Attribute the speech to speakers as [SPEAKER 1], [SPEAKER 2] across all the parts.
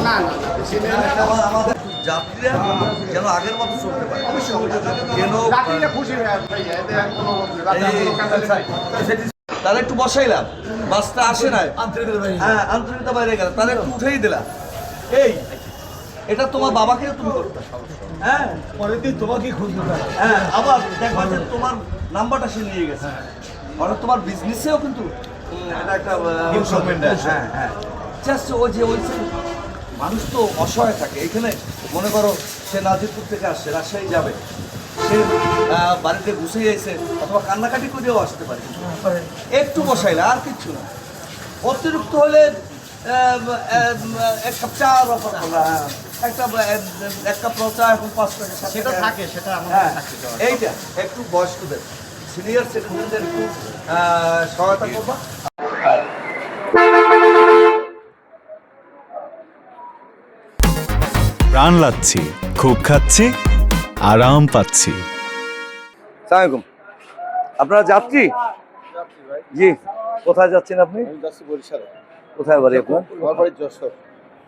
[SPEAKER 1] না
[SPEAKER 2] আমাদের যাত্রীরা যেন আগের মতো চলতে পারে তাহলে একটু বসাইলাম, বাসটা আসে না, হ্যাঁ আন্তরিকতা বাইরে গেল, তাহলে একটু উঠেই দিলাম। এই এটা তোমার বাবাকে তুমি করতে, হ্যাঁ পরের দিন তোমাকে খুঁজতে, হ্যাঁ আবার দেখবা যে তোমার নাম্বারটা সে নিয়ে গেছে, অর্থাৎ তোমার বিজনেসেও কিন্তু এটা একটা হ্যাঁ হ্যাঁ জাস্ট ওই যে মানুষ তো অসহায় থাকে। এখানে মনে করো সে নাজিরপুর থেকে আসছে, রাজশাহী যাবে, সে বাড়িতে ঘুষে যাইছে অথবা কান্নাকাটি করেও আসতে পারে, একটু বসাইলে আর কিচ্ছু না। অতিরিক্ত হলে এক কাপ চা অফার করা, এক কাপ চা এখন 5 টাকা,
[SPEAKER 1] সেটা থাকে, সেটা
[SPEAKER 2] হ্যাঁ এইটা একটু বয়স্কদের সিনিয়র সিটিজেনদের একটু সহায়তা করবা।
[SPEAKER 3] প্রাণ লাচ্ছি, খুব খাচ্ছি, আরাম পাচ্ছি।
[SPEAKER 2] সালামালাইকুম, আপনারা যাত্রী? জি, কোথায় যাচ্ছেন আপনি?
[SPEAKER 4] বরিশালে।
[SPEAKER 2] কোথায় বাড়ি আপনার?
[SPEAKER 4] আমার বাড়ি যশোর।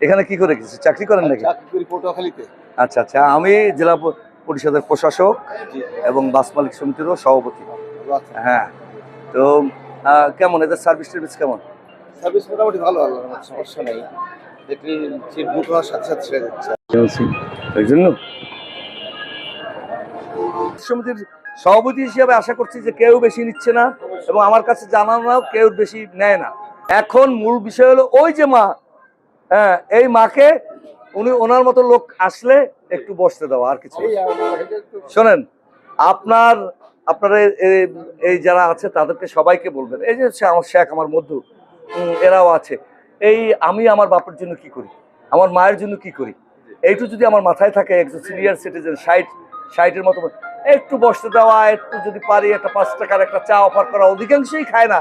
[SPEAKER 2] এখানে কি করে গেছে, চাকরি করেন নাকি?
[SPEAKER 4] চাকরি করি পটুয়াখালীতে।
[SPEAKER 2] আচ্ছা আচ্ছা, আমি জেলা পরিষদের প্রশাসক এবং বাস মালিক সমিতিরও সভাপতি। হ্যাঁ, তো কেমন এদের সার্ভিস টার্ভিস কেমন?
[SPEAKER 4] সার্ভিস মোটামুটি ভালো, আমার সমস্যা নেই। দেখলি সিট বুক হওয়ার সাথে সাথে ছেড়ে যাচ্ছে।
[SPEAKER 2] এই জন্য সমিতির সভাপতি হিসেবে আশা করছি যে কেউ বেশি নিচ্ছে না, এবং আমার কাছে জানানো কেউ বেশি নেয় না। এখন মূল বিষয় হলো ওই যে মা, হ্যাঁ এই মাকে ওনার মতো লোক আসলে একটু বসতে দেওয়া, আর কিছু। শোনেন, আপনারা এই যারা আছে তাদেরকে সবাইকে বলবেন, এই যে আমার শেখ, আমার মধ্যু, এরাও আছে, এই আমি আমার বাপের জন্য কি করি, আমার মায়ের জন্য কি করি, এইটু যদি আমার মাথায় থাকে, একজন সিনিয়র সিটিজেন 60-60-এর মতো, একটু বসতে দেওয়া, একটু যদি পারি একটা 5 টাকার একটা চা অফার করা, অধিকাংশই খায় না,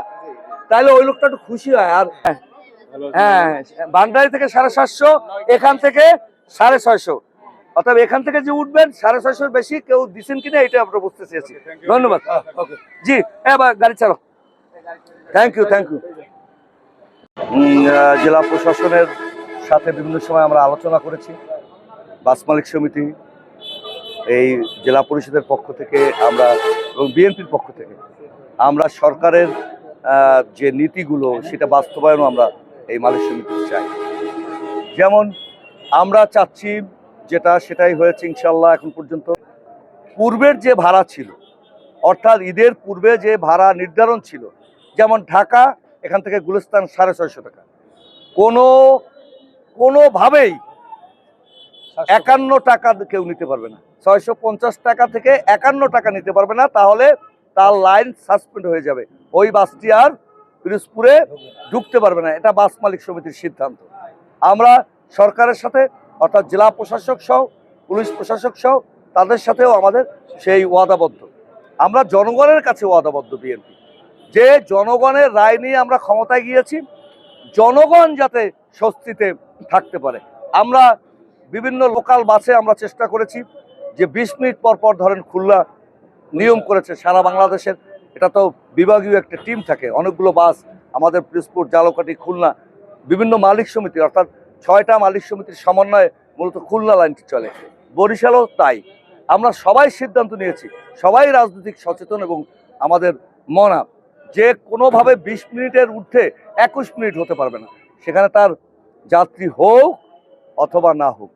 [SPEAKER 2] তাহলে ওই লোকটা একটু খুশি হয়। আর হ্যাঁ, বান্ডারি থেকে 750, এখান থেকে 650, অর্থাৎ এখান থেকে যে উঠবেন 650 বেশি কেউ দিচ্ছেন কিনা এটা আমরা বুঝতে চেয়েছি। ধন্যবাদ। জি, এবার গাড়ি চালাও। Thank you. জেলা প্রশাসনের সাথে বিভিন্ন সময় আমরা আলোচনা করেছি, বাস মালিক সমিতি, এই জেলা পরিষদের পক্ষ থেকে আমরা এবং বিএনপির পক্ষ থেকে আমরা সরকারের যে নীতিগুলো সেটা বাস্তবায়নও আমরা এই মালিক সমিতি চাই। যেমন আমরা চাচ্ছি সেটাই হয়েছে ইনশাল্লাহ এখন পর্যন্ত। পূর্বের যে ভাড়া ছিল, অর্থাৎ ঈদের পূর্বে যে ভাড়া নির্ধারণ ছিল, যেমন ঢাকা এখান থেকে গুলিস্তান 650 টাকা, কোনোভাবেই 51 টাকা কেউ নিতে পারবে না, 650 টাকা থেকে 51 টাকা নিতে পারবে না, তাহলে তার লাইন সাসপেন্ড হয়ে যাবে, ওই বাসটি আর পিরোজপুরে ঢুকতে পারবে না। এটা বাস মালিক সমিতির সিদ্ধান্ত। আমরা সরকারের সাথে, অর্থাৎ জেলা প্রশাসক সহ, পুলিশ প্রশাসক সহ, তাদের সাথেও আমাদের সেই ওয়াদাবদ্ধ। আমরা জনগণের কাছে ওয়াদাবদ্ধ বিএনপি, যে জনগণের রায় নিয়ে আমরা ক্ষমতায় গিয়েছি, জনগণ যাতে স্বস্তিতে থাকতে পারে। আমরা বিভিন্ন লোকাল বাসে আমরা চেষ্টা করেছি যে 20 মিনিট পর ধরেন খুলনা নিয়ম করেছে সারা বাংলাদেশের, এটা তো বিভাগীয় একটা টিম থাকে, অনেকগুলো বাস আমাদের পিরোজপুর, জালকাঠি, খুলনা, বিভিন্ন মালিক সমিতি, অর্থাৎ 6টা মালিক সমিতির সমন্বয়ে মূলত খুলনা লাইনটি চলে। বরিশালও তাই। আমরা সবাই সিদ্ধান্ত নিয়েছি, সবাই রাজনৈতিক সচেতন এবং আমাদের মনা, যে কোনোভাবে 20 মিনিটের ঊর্ধ্বে 21 মিনিট হতে পারবে না, সেখানে তার যাত্রী হোক অথবা না হোক।